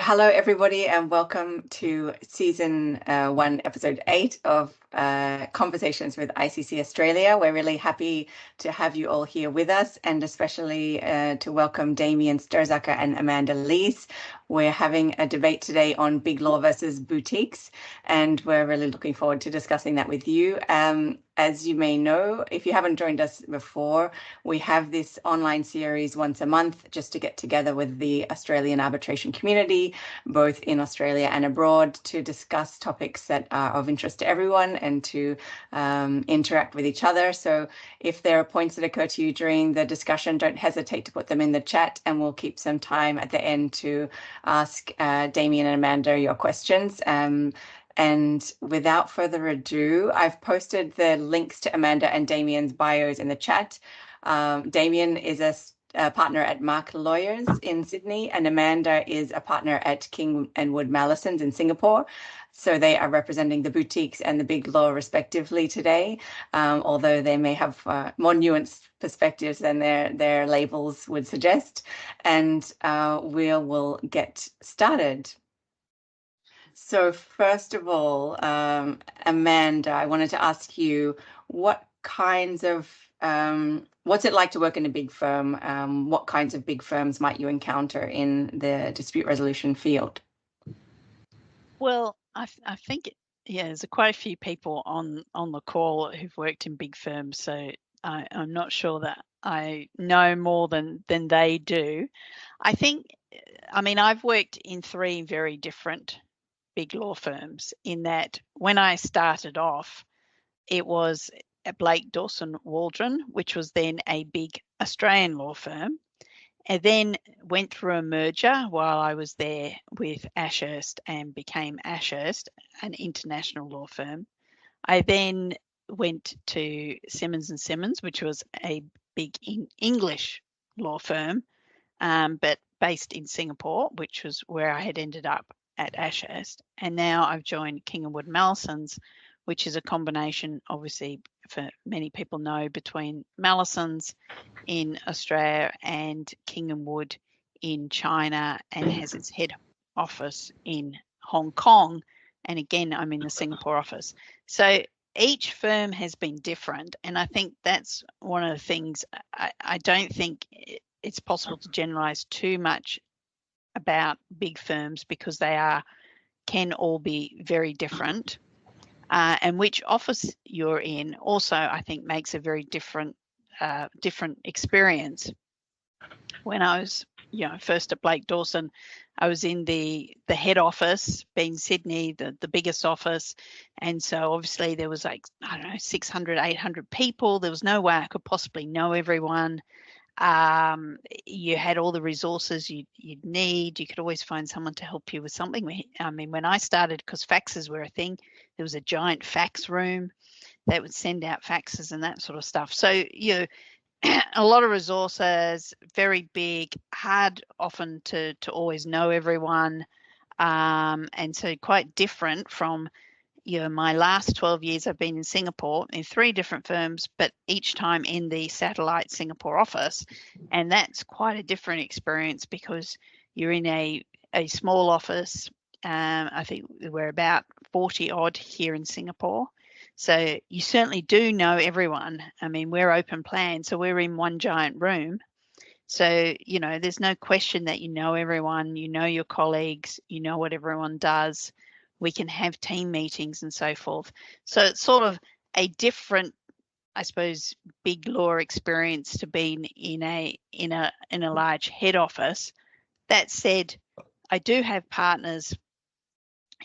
Hello everybody, and welcome to season 1, episode 8 of Conversations with ICC Australia. We're really happy to have you all here with us, and especially to welcome Damian, Sturzaker and Amanda Lees. We're having a debate today on big law versus boutiques, and we're really looking forward to discussing that with you. As you may know, if you haven't joined us before, we have this online series once a month just to get together with the Australian arbitration community, both in Australia and abroad, to discuss topics that are of interest to everyone and to interact with each other. So if there are points that occur to you during the discussion, don't hesitate to put them in the chat, and we'll keep some time at the end to ask Damian and Amanda your questions. And without further ado, I've posted the links to Amanda and Damian's bios in the chat. Damian is a partner at Mark Lawyers in Sydney, and Amanda is a partner at King & Wood Mallesons in Singapore. So they are representing the boutiques and the big law respectively today, although they may have more nuanced perspectives than their labels would suggest. And we will get started. So first of all, Amanda, I wanted to ask you, what kinds of, what's it like to work in a big firm? What kinds of big firms might you encounter in the dispute resolution field? Well, I think, there's quite a few people on the call who've worked in big firms, so I'm not sure that I know more than they do. I've worked in 3 very different big law firms, in that when I started off, it was at Blake Dawson Waldron, which was then a big Australian law firm, and then went through a merger while I was there with Ashurst and became Ashurst, an international law firm. I then went to Simmons & Simmons, which was a big English law firm, but based in Singapore, which was where I had ended up at Ashurst. And now I've joined King & Wood Mallesons, which is a combination, obviously, for many people know, between Mallesons in Australia and King & Wood in China, and has its head office in Hong Kong. And again, I'm in the Singapore office. So each firm has been different. And I think that's one of the things. I don't think it's possible to generalize too much about big firms, because they can all be very different. And which office you're in also, I think, makes a very different experience. When I was, first at Blake Dawson, I was in the head office, being Sydney, the biggest office. And so obviously there was 600, 800 people. There was no way I could possibly know everyone. You had all the resources you'd need. You could always find someone to help you with something. When I started, because faxes were a thing, there was a giant fax room that would send out faxes and that sort of stuff. So, a lot of resources, very big, hard often to always know everyone. And so quite different from, my last 12 years I've been in Singapore in 3 different firms, but each time in the satellite Singapore office. And that's quite a different experience, because you're in a small office. I think we're about 40 odd here in Singapore. So you certainly do know everyone. We're open plan, so we're in one giant room. So, there's no question that you know everyone, you know your colleagues, you know what everyone does. We can have team meetings and so forth. So it's sort of a different, I suppose, big law experience to be in a large head office. That said, I do have partners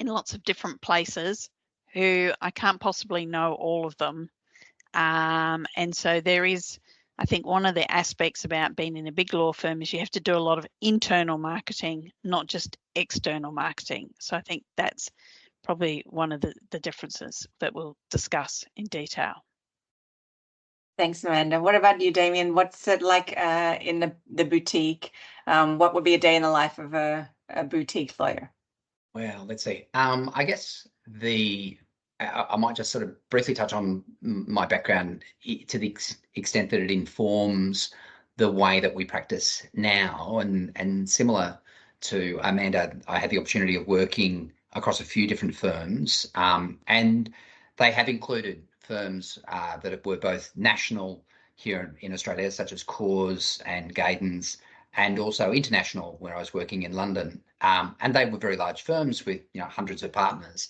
in lots of different places who I can't possibly know all of them. And so there is, I think, one of the aspects about being in a big law firm is you have to do a lot of internal marketing, not just external marketing. So I think that's probably one of the differences that we'll discuss in detail. Thanks, Amanda. What about you, Damian? What's it like in the boutique? What would be a day in the life of a boutique lawyer? Well, let's see. I guess I might just sort of briefly touch on my background to the extent that it informs the way that we practice now, and similar to Amanda, I had the opportunity of working across a few different firms, and they have included firms that were both national here in Australia, such as Cause and Gaydens, and also international when I was working in London. And they were very large firms with hundreds of partners.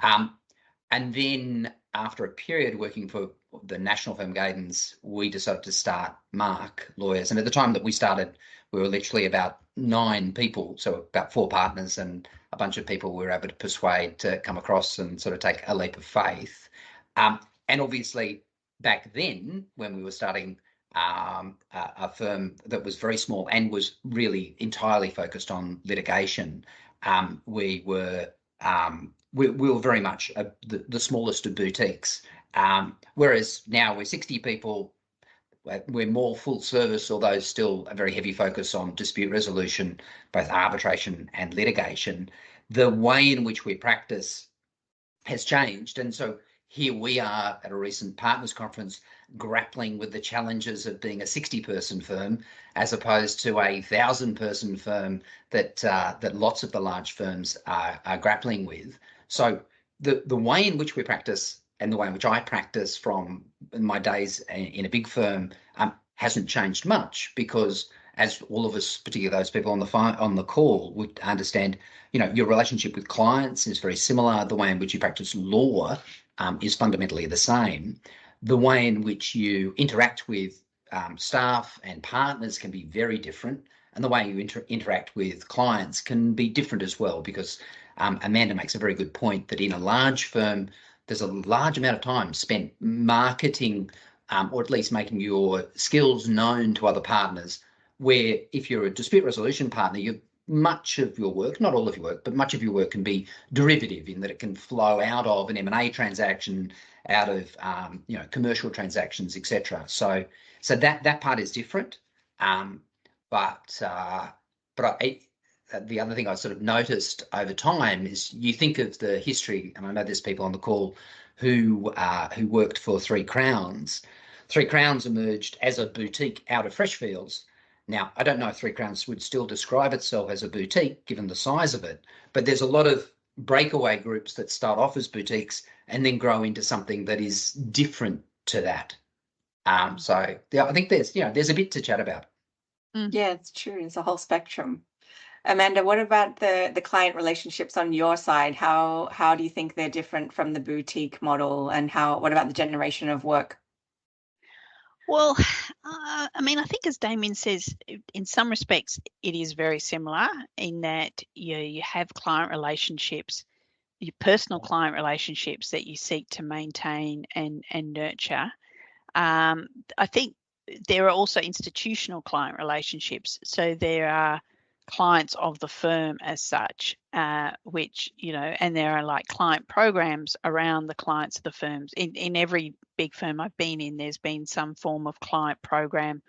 And then after a period working for the national firm Gaydens, we decided to start Mark Lawyers. And at the time that we started, we were literally about 9 people, so about 4 partners and a bunch of people we were able to persuade to come across and sort of take a leap of faith. And obviously back then, when we were starting a firm that was very small and was really entirely focused on litigation, we were very much the smallest of boutiques. Whereas now we're 60 people, we're more full service, although still a very heavy focus on dispute resolution, both arbitration and litigation. The way in which we practice has changed. And so here we are at a recent partners conference grappling with the challenges of being a 60-person firm as opposed to a 1,000-person firm that lots of the large firms are grappling with. So the way in which we practice and the way in which I practice from my days in a big firm hasn't changed much, because as all of us, particularly those people on the call, would understand, your relationship with clients is very similar. The way in which you practice law is fundamentally the same. The way in which you interact with staff and partners can be very different, and the way you interact with clients can be different as well, because Amanda makes a very good point that in a large firm, there's a large amount of time spent marketing or at least making your skills known to other partners, where if you're a dispute resolution partner, much of your work, not all of your work, but much of your work can be derivative in that it can flow out of an M&A transaction, out of commercial transactions, etc. So that part is different. But the other thing I sort of noticed over time is you think of the history, and I know there's people on the call who worked for Three Crowns. Three Crowns emerged as a boutique out of Freshfields. Now, I don't know if Three Crowns would still describe itself as a boutique, given the size of it, but there's a lot of breakaway groups that start off as boutiques and then grow into something that is different to that. So yeah, I think there's a bit to chat about. Yeah, it's true. It's a whole spectrum. Amanda, what about the client relationships on your side? How do you think they're different from the boutique model, and what about the generation of work? Well, I think as Damian says, in some respects, it is very similar in that you have client relationships, your personal client relationships that you seek to maintain and nurture. I think there are also institutional client relationships. So there are clients of the firm as such, which, and there are like client programs around the clients of the firms. In every big firm I've been in, there's been some form of client program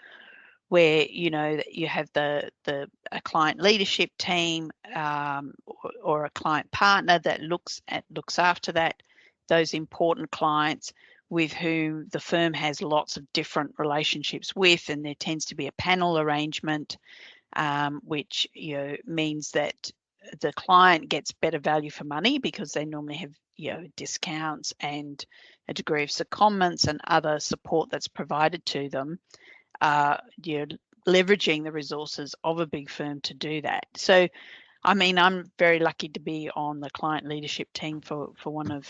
where, you have a client leadership team or a client partner that looks after those important clients with whom the firm has lots of different relationships with, and there tends to be a panel arrangement, which means that the client gets better value for money because they normally have discounts and a degree of secondments and other support that's provided to them. Leveraging the resources of a big firm to do that. So, I'm very lucky to be on the client leadership team for one of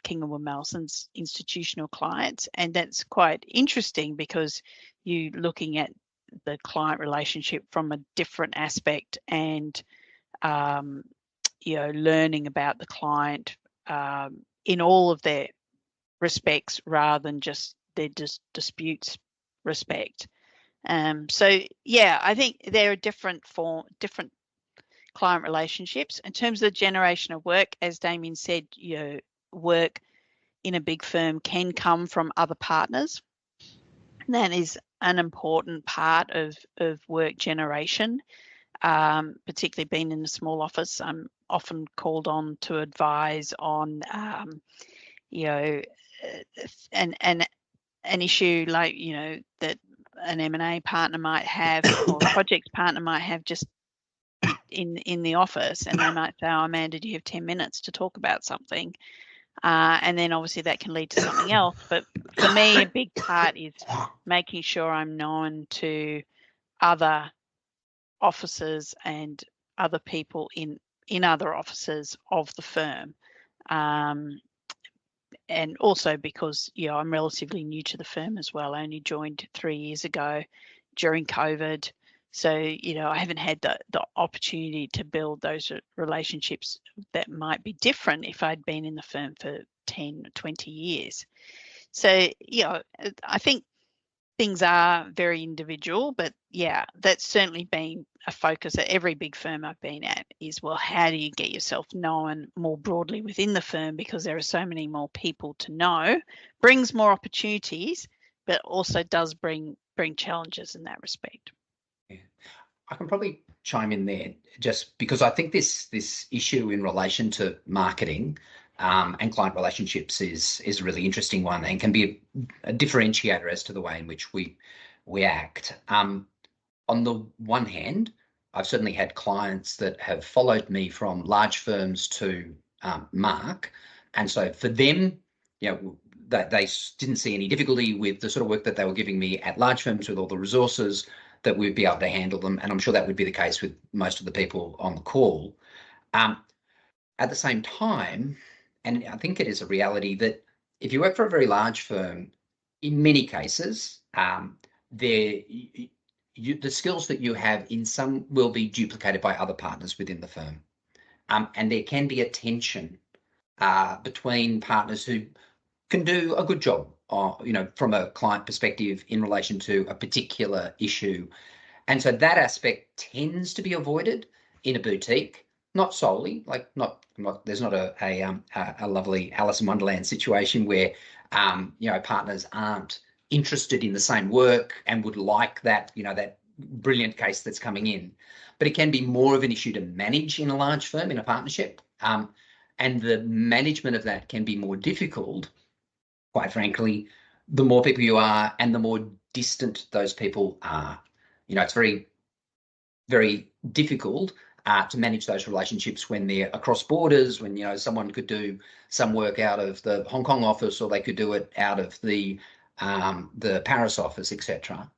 King & Wood Malleson's institutional clients, and that's quite interesting because you're looking at the client relationship from a different aspect, and learning about the client in all of their respects rather than just their disputes respect. So yeah, I think there are different client relationships. In terms of the generation of work, as Damian said, work in a big firm can come from other partners. That is an important part of work generation, particularly being in a small office. I'm often called on to advise on, an issue like, that an M&A partner might have or a projects partner might have, just in the office, and they might say, "Oh, Amanda, do you have 10 minutes to talk about something?" And then obviously that can lead to something else. But for me, a big part is making sure I'm known to other officers and other people in other offices of the firm. And also because, I'm relatively new to the firm as well. I only joined 3 years ago during COVID. So, I haven't had the opportunity to build those relationships that might be different if I'd been in the firm for 10, 20 years. So, I think things are very individual, but that's certainly been a focus at every big firm I've been at is, well, how do you get yourself known more broadly within the firm, because there are so many more people to know, brings more opportunities, but also does bring challenges in that respect. Yeah. I can probably chime in there just because I think this issue in relation to marketing and client relationships is a really interesting one and can be a differentiator as to the way in which we act. On the one hand, I've certainly had clients that have followed me from large firms to Mark, and so for them, that they didn't see any difficulty with the sort of work that they were giving me at large firms with all the resources that we'd be able to handle them, and I'm sure that would be the case with most of the people on the call. At the same time, and I think it is a reality that if you work for a very large firm, in many cases, the skills that you have in some will be duplicated by other partners within the firm. And there can be a tension between partners who can do a good job, from a client perspective in relation to a particular issue. And so that aspect tends to be avoided in a boutique, not solely, there's not a lovely Alice in Wonderland situation where, partners aren't interested in the same work and would like that, that brilliant case that's coming in. But it can be more of an issue to manage in a large firm, in a partnership. And the management of that can be more difficult, quite frankly, the more people you are and the more distant those people are. It's very, very difficult to manage those relationships when they're across borders, when, someone could do some work out of the Hong Kong office or they could do it out of the Paris office, etc.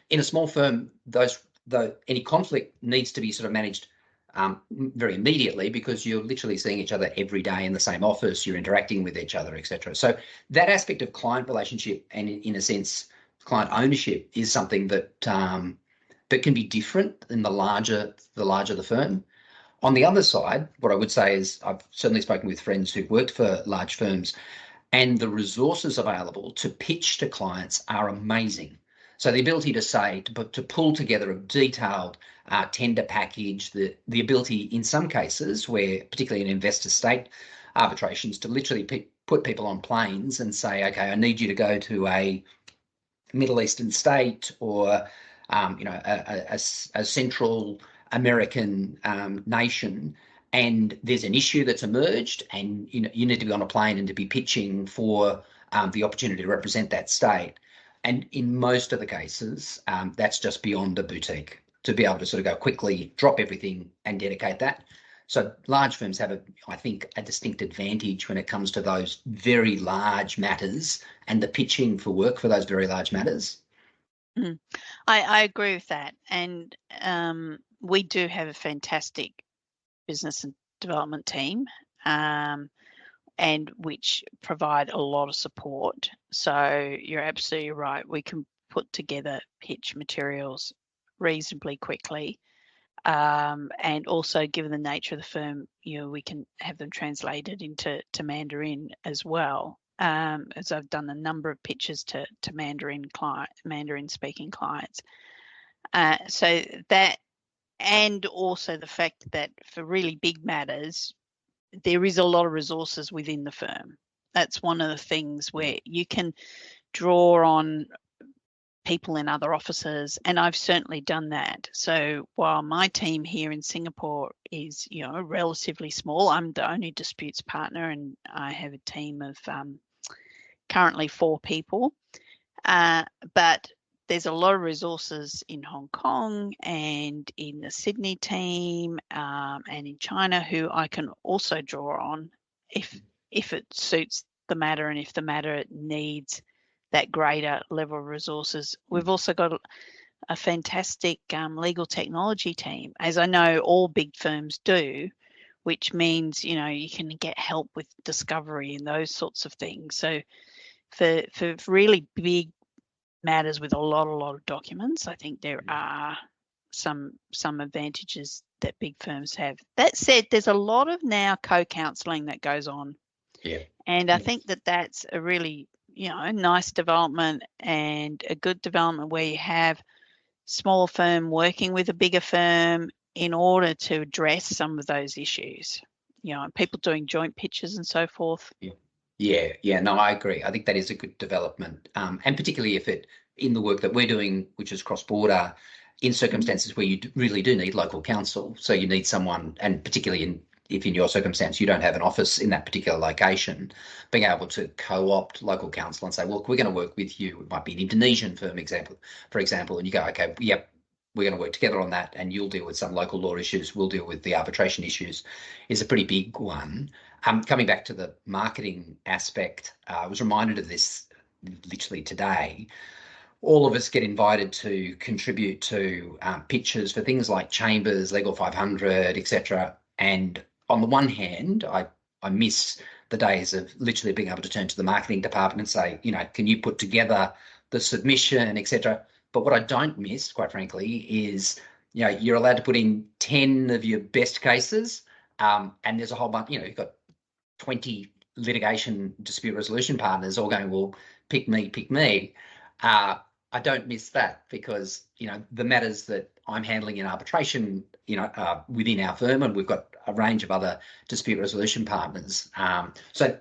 In a small firm, any conflict needs to be sort of managed very immediately because you're literally seeing each other every day in the same office, you're interacting with each other, etc. So that aspect of client relationship and, in a sense, client ownership is something that that can be different in the larger the firm. On the other side, what I would say is I've certainly spoken with friends who've worked for large firms, and the resources available to pitch to clients are amazing. So the ability to say, to pull together a detailed tender package, the ability in some cases where, particularly in investor state arbitrations, to literally put people on planes and say, okay, I need you to go to a Middle Eastern state or a Central American nation, and there's an issue that's emerged, and you need to be on a plane and to be pitching for the opportunity to represent that state. And in most of the cases, that's just beyond a boutique to be able to sort of go quickly, drop everything and dedicate that. So large firms have, I think, a distinct advantage when it comes to those very large matters and the pitching for work for those very large matters. I agree with that. And we do have a fantastic business and development team, and which provide a lot of support. So you're absolutely right. We can put together pitch materials reasonably quickly. And also, given the nature of the firm, we can have them translated into Mandarin as well. As I've done a number of pitches to Mandarin speaking clients. So that, and also the fact that for really big matters, there is a lot of resources within the firm. That's one of the things where you can draw on people in other offices, and I've certainly done that. So while my team here in Singapore is, relatively small, I'm the only disputes partner, and I have a team of currently 4 people. But there's a lot of resources in Hong Kong and in the Sydney team and in China who I can also draw on if it suits the matter and if the matter needs that greater level of resources. We've also got a fantastic legal technology team, as I know all big firms do, which means, you know, you can get help with discovery and those sorts of things. So for really big matters with a lot of documents, I think there are some advantages that big firms have. That said, there's a lot of now co-counselling that goes on. Yeah. And I think that that's a really, you know, a nice development and a good development where you have small firm working with a bigger firm in order to address some of those issues, you know, people doing joint pitches and so forth. Yeah, no, I agree. I think that is a good development, and particularly if it, in the work that we're doing, which is cross-border, in circumstances where you really do need local counsel. So you need someone, and particularly if in your circumstance you don't have an office in that particular location, being able to co-opt local counsel and say, well, we're going to work with you. It might be an Indonesian firm, for example, and you go, okay, yep, we're going to work together on that, and you'll deal with some local law issues, we'll deal with the arbitration issues, is a pretty big one. Coming back to the marketing aspect, I was reminded of this literally today. All of us get invited to contribute to pitches for things like Chambers, Legal 500, etc. And on the one hand, I miss the days of literally being able to turn to the marketing department and say, you know, can you put together the submission, etc. But what I don't miss, quite frankly, is, you know, you're allowed to put in 10 of your best cases, and there's a whole bunch, you know, you've got 20 litigation dispute resolution partners all going, well, pick me. I don't miss that because, you know, the matters that I'm handling in arbitration, you know, within our firm, and we've got a range of other dispute resolution partners. So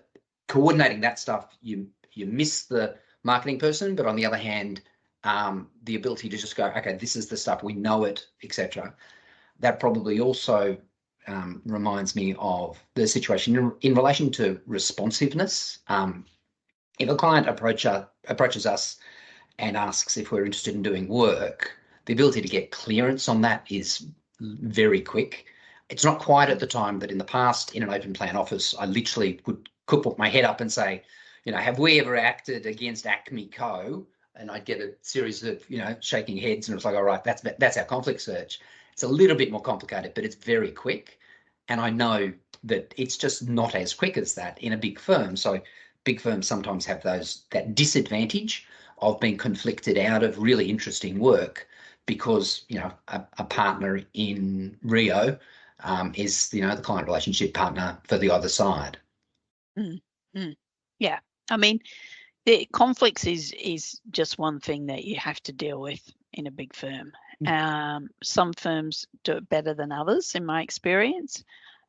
coordinating that stuff, you miss the marketing person, but on the other hand, the ability to just go, okay, this is the stuff, we know it, etc. That probably also reminds me of the situation in relation to responsiveness. If a client approaches us and asks if we're interested in doing work, the ability to get clearance on that is very quick. It's not quite at the time that in the past, in an open plan office, I literally could put my head up and say, you know, have we ever acted against Acme Co? And I'd get a series of, you know, shaking heads, and it was like, all right, that's our conflict search. It's a little bit more complicated, but it's very quick. And I know that it's just not as quick as that in a big firm. So big firms sometimes have that disadvantage of being conflicted out of really interesting work because, you know, a partner in Rio is, you know, the client relationship partner for the other side. Yeah, I mean, the conflicts is just one thing that you have to deal with in a big firm. Some firms do it better than others, in my experience.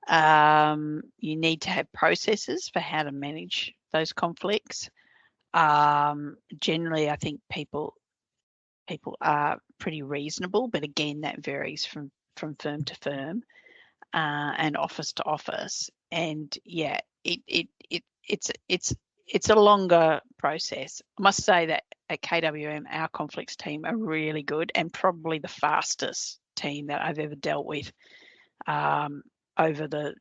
You need to have processes for how to manage those conflicts. Generally, I think people are pretty reasonable, but again, that varies from firm to firm and office to office. And yeah, it's a longer process. I must say that at KWM, our conflicts team are really good and probably the fastest team that I've ever dealt with over the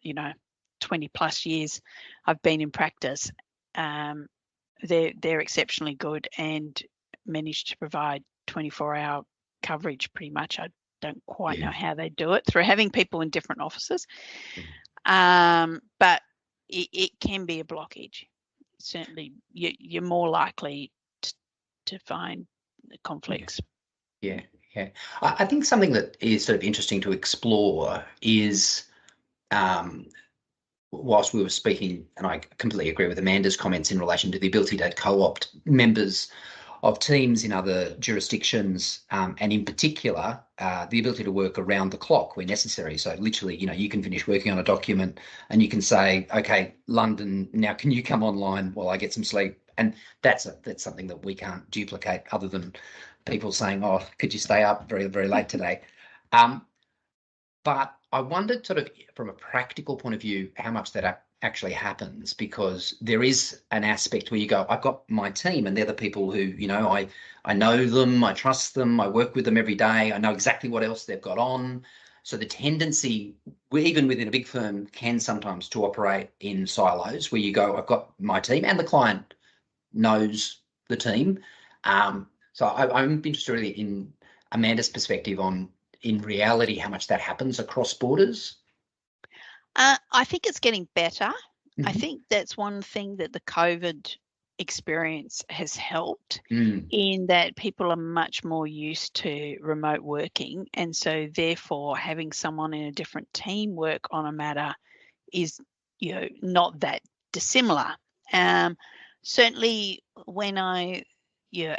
20 plus years I've been in practice. They're exceptionally good and manage to provide 24-hour coverage pretty much. I don't quite know how they do it through having people in different offices, but it can be a blockage. Certainly, you're more likely to find conflicts. Yeah. I think something that is sort of interesting to explore is, whilst we were speaking, and I completely agree with Amanda's comments in relation to the ability to co-opt members of teams in other jurisdictions, and in particular, the ability to work around the clock where necessary. So literally, you can finish working on a document and you can say, okay, London, now can you come online while I get some sleep? And that's something that we can't duplicate other than people saying, oh, could you stay up very, very late today? But I wondered, sort of from a practical point of view, how much that actually happens, because there is an aspect where you go, I've got my team and they're the people who, I know them, I trust them, I work with them every day, I know exactly what else they've got on. So the tendency, even within a big firm, can sometimes to operate in silos where you go, I've got my team and the client knows the team. So I'm interested really in Amanda's perspective on, in reality, how much that happens across borders. I think it's getting better. I Mhm. think that's one thing that the COVID experience has helped Mm. in that people are much more used to remote working. And so therefore having someone in a different team work on a matter is, not that dissimilar. Certainly when I,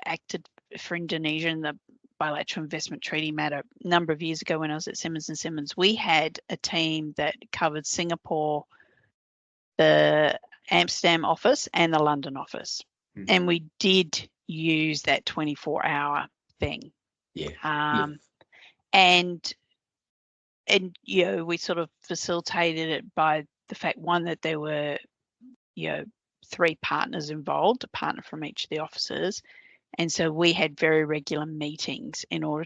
acted for Indonesia in the bilateral investment treaty matter a number of years ago when I was at Simmons & Simmons, we had a team that covered Singapore, the Amsterdam office and the London office. Mm. And we did use that 24-hour thing. Yeah. And we sort of facilitated it by the fact, one, that there were, 3 partners involved, a partner from each of the offices. And so we had very regular meetings in order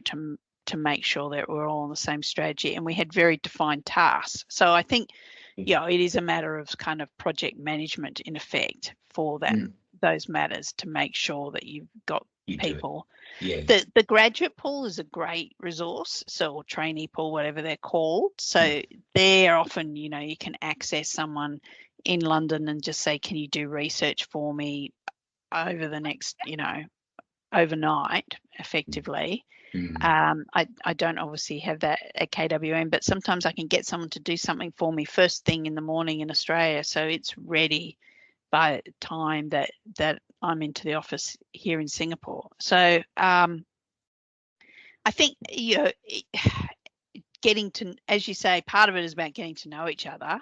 to make sure that we're all on the same strategy, and we had very defined tasks. So I think, it is a matter of kind of project management in effect for that, those matters, to make sure that you've got people. Yeah. The graduate pool is a great resource, or trainee pool, whatever they're called. So they're often, you can access someone in London and just say, can you do research for me over the next, overnight, effectively. I don't obviously have that at KWM, but sometimes I can get someone to do something for me first thing in the morning in Australia, so it's ready by the time that I'm into the office here in Singapore. So I think, getting to, as you say, part of it is about getting to know each other.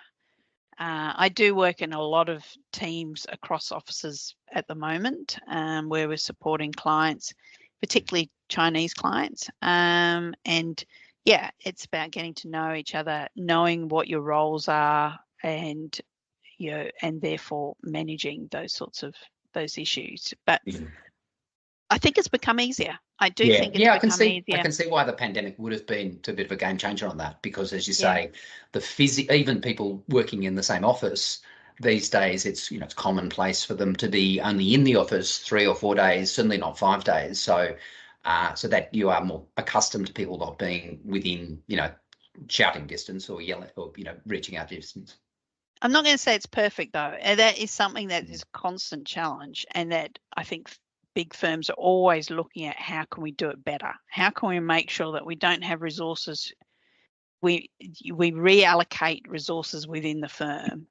I do work in a lot of teams across offices at the moment, where we're supporting clients, particularly Chinese clients. And yeah, it's about getting to know each other, knowing what your roles are, and and therefore managing those issues. But I think it's become easier. I do think it's become easier. I can see why the pandemic would have been a bit of a game changer on that, because, as you say, even people working in the same office these days, it's it's commonplace for them to be only in the office 3 or 4 days, certainly not 5 days. So so that you are more accustomed to people not being within shouting distance or yelling or reaching out distance. I'm not going to say it's perfect, though. And that is something that is a constant challenge, and that I think big firms are always looking at, how can we do it better? How can we make sure that we don't have resources? We reallocate resources within the firm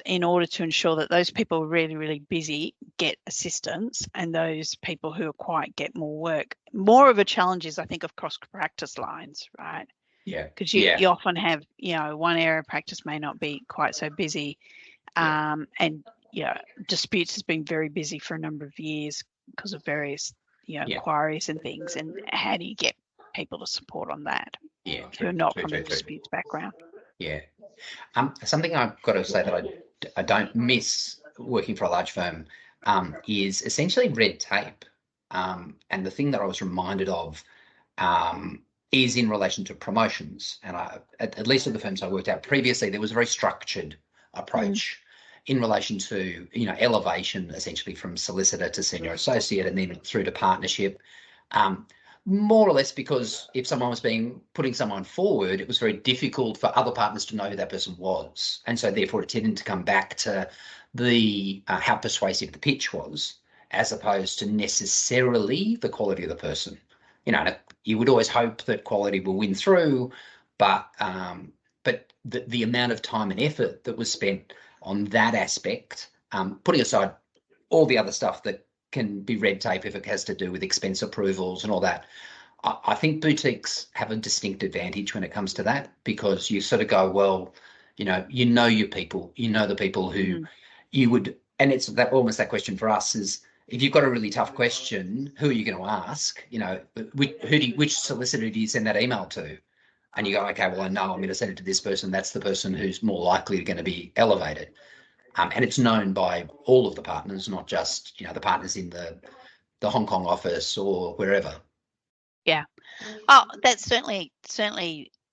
in order to ensure that those people who are really, really busy get assistance, and those people who are quiet get more work. More of a challenge is, I think, of cross practice lines, right? Yeah. Because you often have, one area of practice may not be quite so busy. And disputes has been very busy for a number of years because of various inquiries and things. And how do you get people to support on that who are not from a disputes background? Yeah. Something I've got to say that I don't miss working for a large firm is essentially red tape. And the thing that I was reminded of is in relation to promotions. And at least at the firms I worked at previously, there was a very structured approach in relation to elevation, essentially from solicitor to senior associate and then through to partnership, more or less because if someone was putting someone forward, it was very difficult for other partners to know who that person was, and so therefore it tended to come back to the how persuasive the pitch was, as opposed to necessarily the quality of the person. You would always hope that quality will win through, but the amount of time and effort that was spent on that aspect, putting aside all the other stuff that can be red tape if it has to do with expense approvals and all that, I think boutiques have a distinct advantage when it comes to that, because you sort of go, well, your people, the people who you would, and it's that almost that question for us is, if you've got a really tough question, who are you going to ask? Which solicitor do you send that email to? and you go, okay, well, I know I'm going to send it to this person. That's the person who's more likely going to be elevated. And it's known by all of the partners, not just, the partners in the Hong Kong office or wherever. Yeah. Oh, that's certainly.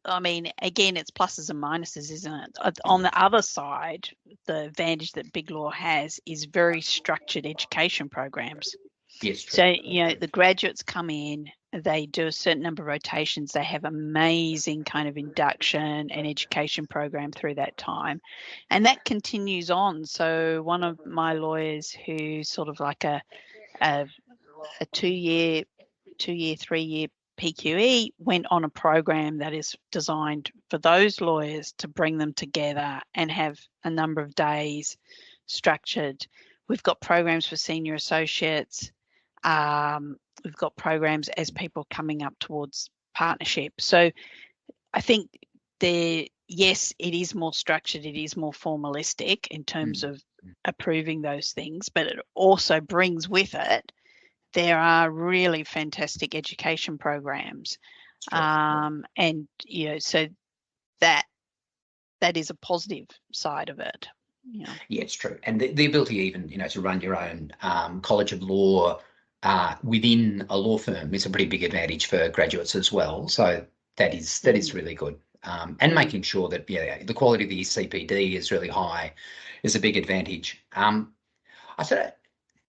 I mean, again, it's pluses and minuses, isn't it? On the other side, the advantage that Big Law has is very structured education programs. Yes, true. So, the graduates come in, they do a certain number of rotations, they have amazing kind of induction and education program through that time. And that continues on. So one of my lawyers who's sort of like a 2-year, 3-year PQE went on a program that is designed for those lawyers to bring them together and have a number of days structured. We've got programs for senior associates. We've got programs as people coming up towards partnership. So I think yes, it is more structured, it is more formalistic in terms of approving those things, but it also brings with it, there are really fantastic education programs. And, so that is a positive side of it. Yeah, it's true. And the ability even, to run your own college of law within a law firm is a pretty big advantage for graduates as well. So that is really good. And making sure that, the quality of the CPD is really high is a big advantage. I said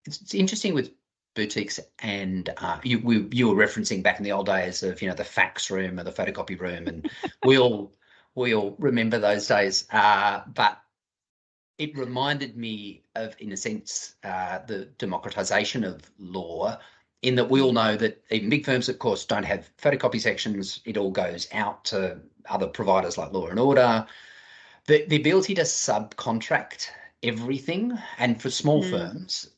it's interesting with boutiques, and you were referencing back in the old days of, the fax room or the photocopy room, and we all remember those days. But it reminded me of, in a sense, the democratization of law, in that we all know that even big firms, of course, don't have photocopy sections. It all goes out to other providers like Law and Order. The ability to subcontract everything, and for small firms,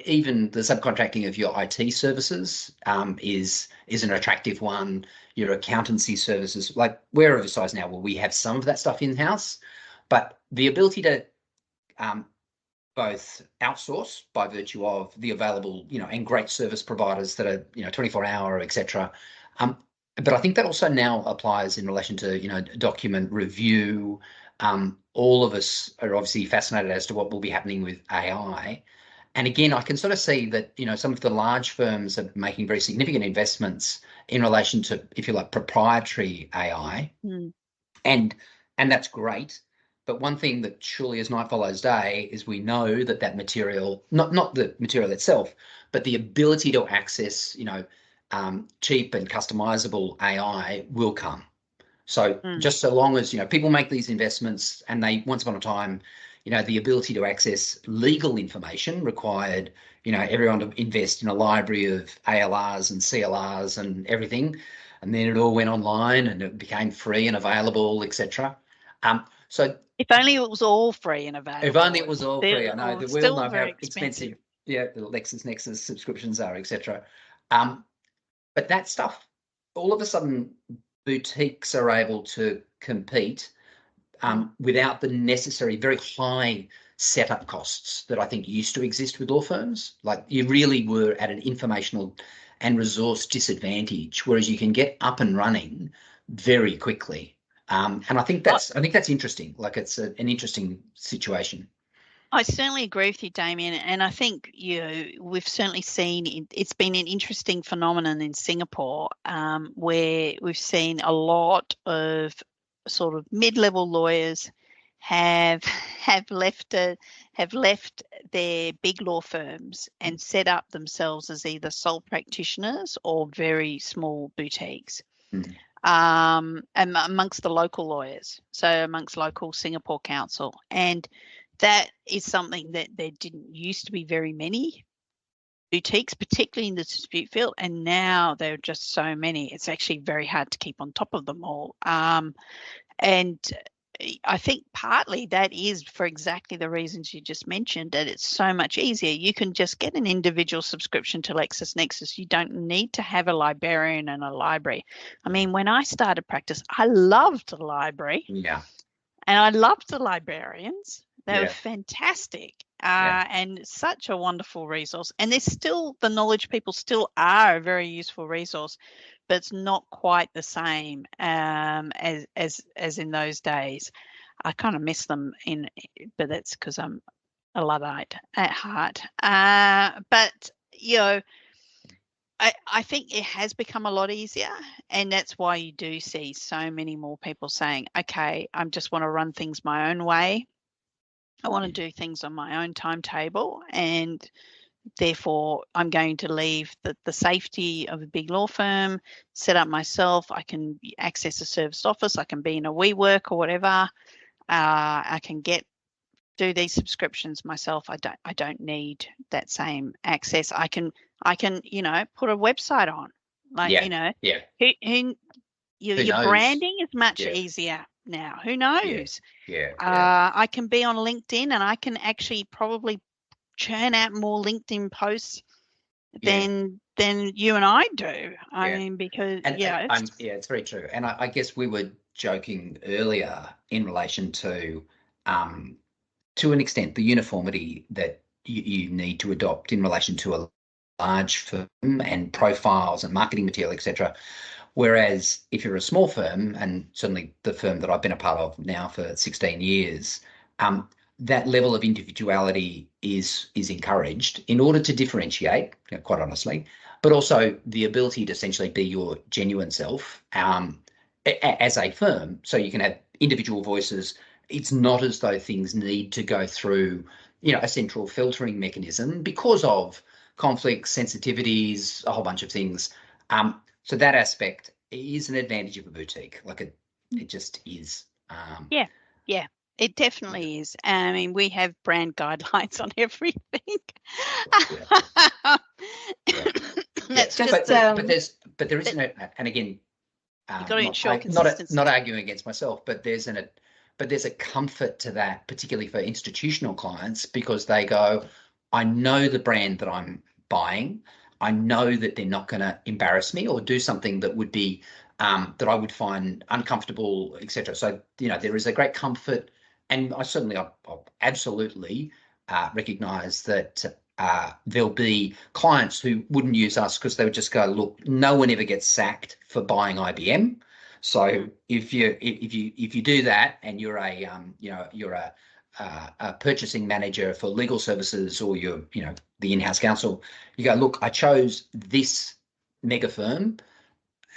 even the subcontracting of your IT services is an attractive one. Your accountancy services, like we're of a size now where we have some of that stuff in-house, but the ability to both outsource by virtue of the available, and great service providers that are, 24-hour, etc. But I think that also now applies in relation to, document review. All of us are obviously fascinated as to what will be happening with AI. And again, I can sort of see that, some of the large firms are making very significant investments in relation to, if you like, proprietary AI. And that's great. But one thing that surely as night follows day is we know that material, not the material itself, but the ability to access, cheap and customizable AI will come. So just so long as, people make these investments, and they, once upon a time, the ability to access legal information required, everyone to invest in a library of ALRs and CLRs and everything. And then it all went online and it became free and available, etc. So if only it was all free and available. If only it was all free. I know that we all know how expensive. the LexisNexis subscriptions are, etc. But that stuff, all of a sudden, boutiques are able to compete without the necessary very high setup costs that I think used to exist with law firms. Like, you really were at an informational and resource disadvantage, whereas you can get up and running very quickly. And I think that's interesting. Like, it's an interesting situation. I certainly agree with you, Damian, and I think we've certainly seen it's been an interesting phenomenon in Singapore, where we've seen a lot of sort of mid-level lawyers have left their big law firms and set up themselves as either sole practitioners or very small boutiques. And amongst the local lawyers, so amongst local Singapore council. And that is something that there didn't used to be very many boutiques, particularly in the dispute field, and now there are just so many. It's actually very hard to keep on top of them all. And I think partly that is for exactly the reasons you just mentioned, that it's so much easier. You can just get an individual subscription to LexisNexis. You don't need to have a librarian and a library. I mean, when I started practice, I loved the library. Yeah. And I loved the librarians. They were fantastic. and such a wonderful resource. And there's still, the knowledge people still are a very useful resource, but it's not quite the same as in those days. I kind of miss them but that's because I'm a Luddite at heart. But I think it has become a lot easier, and that's why you do see so many more people saying, okay, I just want to run things my own way. I want to do things on my own timetable, and therefore I'm going to leave the safety of a big law firm, set up myself. I can access a serviced office. I can be in a WeWork or whatever. I can do these subscriptions myself. I don't need that same access. I can put a website on, your branding is much easier now. Who knows? I can be on LinkedIn, and I can actually probably churn out more LinkedIn posts than you and I do. I mean, because it's very true. And I guess we were joking earlier in relation to an extent, the uniformity that you need to adopt in relation to a large firm and profiles and marketing material, etc. Whereas if you're a small firm, and certainly the firm that I've been a part of now for 16 years, that level of individuality is encouraged in order to differentiate, quite honestly, but also the ability to essentially be your genuine self as a firm, so you can have individual voices. It's not as though things need to go through, a central filtering mechanism because of conflicts, sensitivities, a whole bunch of things. So that aspect is an advantage of a boutique. It just is. It definitely is. I mean, we have brand guidelines on everything. But there isn't and again, you've got to ensure consistency. Not arguing against myself, but there's a comfort to that, particularly for institutional clients, because they go, I know the brand that I'm buying. I know that they're not going to embarrass me or do something that would be that I would find uncomfortable, etc. So there is a great comfort, and I'll absolutely recognise that there'll be clients who wouldn't use us because they would just go, look, no one ever gets sacked for buying IBM. So if you do that, and you're a purchasing manager for legal services, or you're the in-house counsel, you go, look, I chose this mega firm,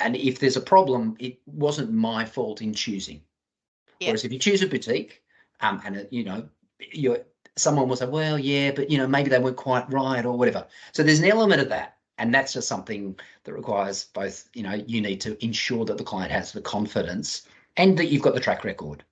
and if there's a problem, it wasn't my fault in choosing. Whereas if you choose a boutique, someone will say, well, yeah, but maybe they weren't quite right or whatever. So there's an element of that. And that's just something that requires both, you need to ensure that the client has the confidence and that you've got the track record,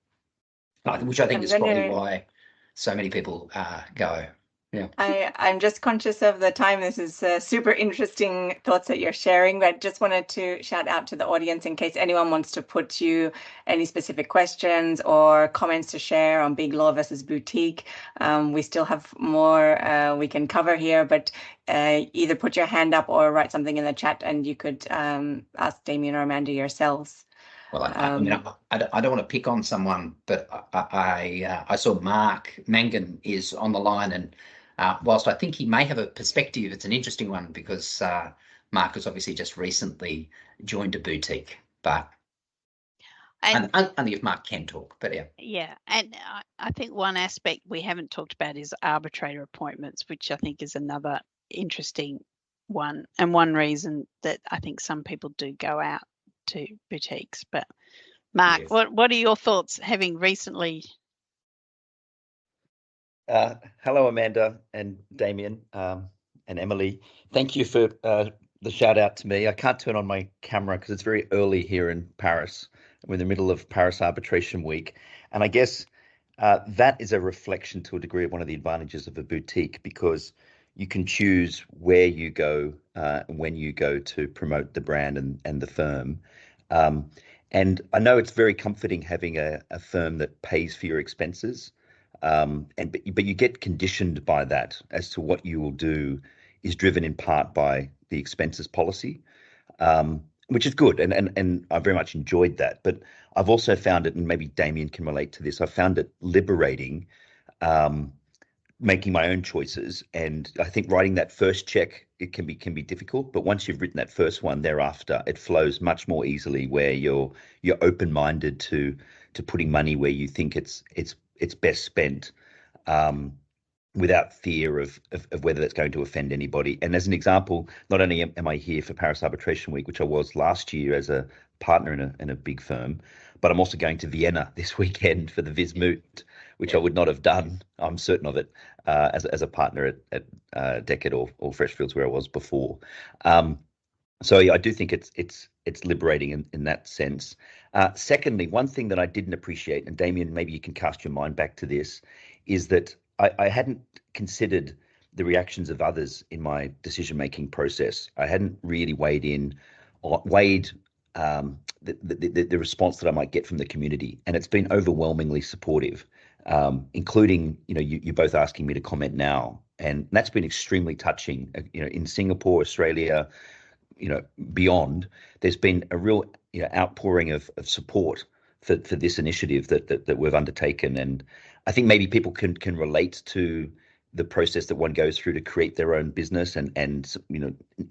which I think is probably why so many people go. Yeah. I'm just conscious of the time. This is super interesting thoughts that you're sharing, but just wanted to shout out to the audience in case anyone wants to put you any specific questions or comments to share on big law versus boutique. We still have more we can cover here, but either put your hand up or write something in the chat, and you could ask Damian or Amanda yourselves. Well, I don't want to pick on someone, but I saw Mark Mangan is on the line, and whilst I think he may have a perspective, it's an interesting one because Mark has obviously just recently joined a boutique, but only if Mark can talk, but yeah. Yeah, and I think one aspect we haven't talked about is arbitrator appointments, which I think is another interesting one, and one reason that I think some people do go out to boutiques. But Mark, yes. What are your thoughts, having recently? Hello, Amanda and Damian and Emily. Thank you for the shout out to me. I can't turn on my camera because it's very early here in Paris. We're in the middle of Paris Arbitration Week. And I guess that is a reflection to a degree of one of the advantages of a boutique, because you can choose where you go when you go to promote the brand and the firm. And I know it's very comforting having a firm that pays for your expenses. But you get conditioned by that as to what you will do is driven in part by the expenses policy, which is good. And I very much enjoyed that. But I've also found it, and maybe Damian can relate to this, I found it liberating making my own choices. And I think writing that first check, it can be difficult, but once you've written that first one, thereafter it flows much more easily, where you're open-minded to putting money where you think it's best spent, without fear of whether that's going to offend anybody. And as an example, not only am I here for Paris Arbitration Week, which I was last year as a partner in a big firm, but I'm also going to Vienna this weekend for the Vismut, which I would not have done, I'm certain of it, as a partner at Decade or Freshfields, where I was before. So yeah, I do think it's liberating in that sense. Secondly, one thing that I didn't appreciate, and Damian, maybe you can cast your mind back to this, is that I hadn't considered the reactions of others in my decision-making process. I hadn't really weighed the response that I might get from the community, and it's been overwhelmingly supportive, including, you both asking me to comment now, and that's been extremely touching. In Singapore, Australia, beyond, there's been a real outpouring of support for this initiative that we've undertaken. And I think maybe people can relate to the process that one goes through to create their own business, and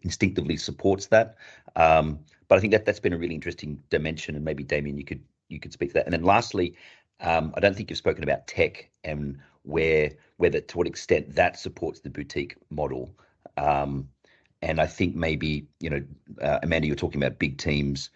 instinctively supports that. But I think that's been a really interesting dimension, and maybe Damian, you could speak to that. And then lastly, I don't think you've spoken about tech and whether to what extent that supports the boutique model. And I think maybe, Amanda, you're talking about big teams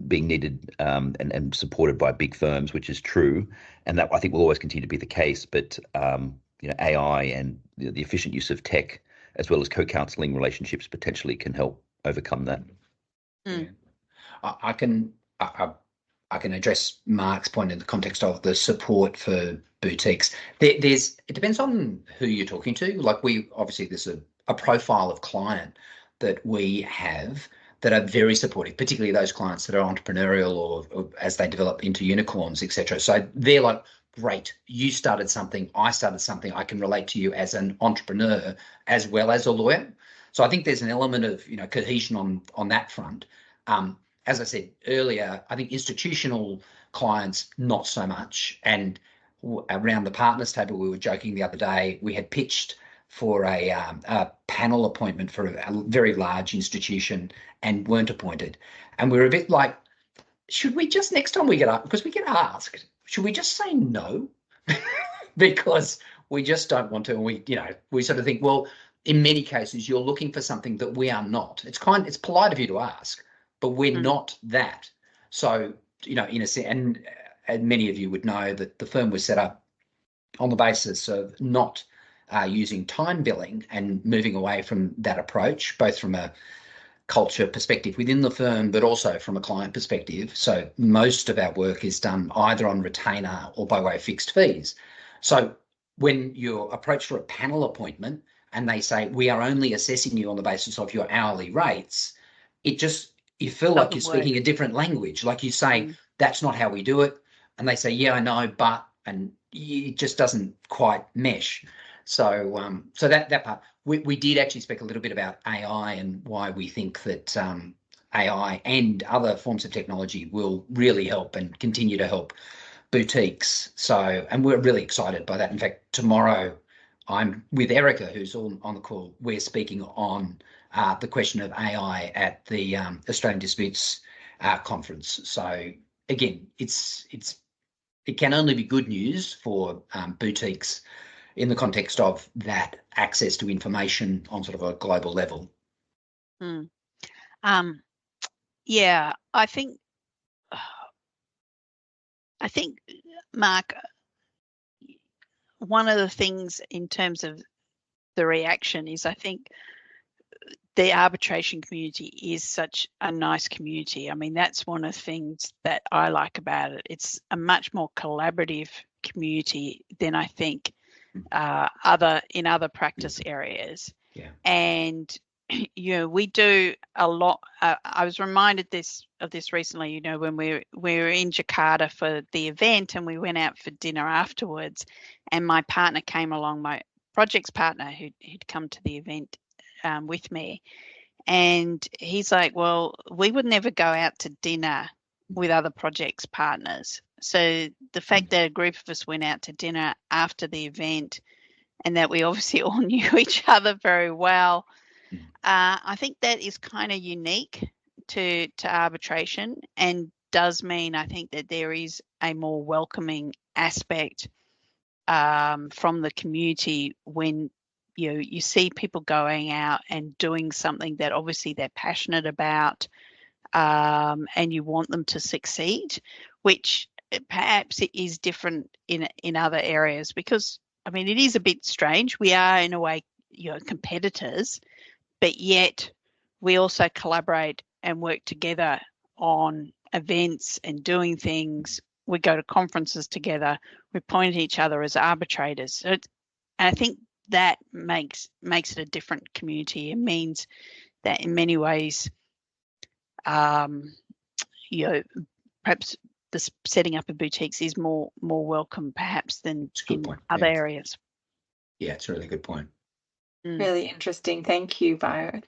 being needed and supported by big firms, which is true, and that I think will always continue to be the case. But AI and the efficient use of tech, as well as co-counseling relationships, potentially can help overcome that. Yeah. I can address Mark's point in the context of the support for boutiques. It depends on who you're talking to. Like, there's a profile of client that we have that are very supportive, particularly those clients that are entrepreneurial or as they develop into unicorns, etc. So they're like, great, you started something, I started something, I can relate to you as an entrepreneur as well as a lawyer. So I think there's an element of cohesion on that front. As I said earlier, I think institutional clients, not so much. And around the partners table, we were joking the other day, we had pitched for a panel appointment for a very large institution and weren't appointed. And we were a bit like, should we just, next time we get up, because we get asked, should we just say no? Because we just don't want to. And we sort of think, well, in many cases, you're looking for something that we are not. It's polite of you to ask, but we're not that. So, in a sense, and many of you would know that the firm was set up on the basis of not using time billing and moving away from that approach, both from a culture perspective within the firm, but also from a client perspective. So most of our work is done either on retainer or by way of fixed fees. So when you're approached for a panel appointment and they say, we are only assessing you on the basis of your hourly rates, you feel like you're speaking a different language. Like you say, that's not how we do it. And they say, yeah, I know, and it just doesn't quite mesh. So that part, we did actually speak a little bit about AI and why we think that AI and other forms of technology will really help and continue to help boutiques. So, and we're really excited by that. In fact, tomorrow I'm with Erica, who's on the call. We're speaking on the question of AI at the Australian Disputes conference. So again, it can only be good news for boutiques in the context of that access to information on sort of a global level. Yeah, I think, Mark, one of the things in terms of the reaction is, I think the arbitration community is such a nice community. I mean, that's one of the things that I like about it. It's a much more collaborative community than I think in other practice areas. Yeah. And we do a lot. I was reminded of this recently, when we were in Jakarta for the event and we went out for dinner afterwards, and my partner came along, my projects partner who'd come to the event with me, and he's like, well, we would never go out to dinner with other projects partners. So the fact that a group of us went out to dinner after the event, and that we obviously all knew each other very well. I think that is kind of unique to arbitration, and does mean, I think, that there is a more welcoming aspect from the community when you see people going out and doing something that obviously they're passionate about, and you want them to succeed, which perhaps it is different in other areas, because I mean, it is a bit strange. We are in a way, competitors, but yet we also collaborate and work together on events and doing things. We go to conferences together. We point at each other as arbitrators. So I think that makes it a different community. It means that in many ways, perhaps the setting up of boutiques is more welcome, perhaps, than in other areas. Yeah, it's a really good point. Really interesting. Thank you both.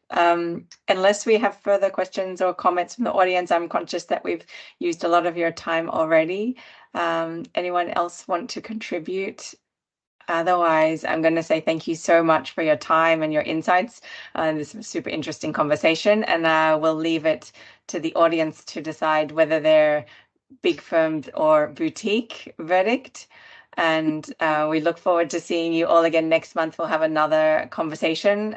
Unless we have further questions or comments from the audience, I'm conscious that we've used a lot of your time already. Anyone else want to contribute? Otherwise, I'm going to say thank you so much for your time and your insights. This was a super interesting conversation, and we'll leave it to the audience to decide whether they're big firms or boutique verdict. And we look forward to seeing you all again next month. We'll have another conversation.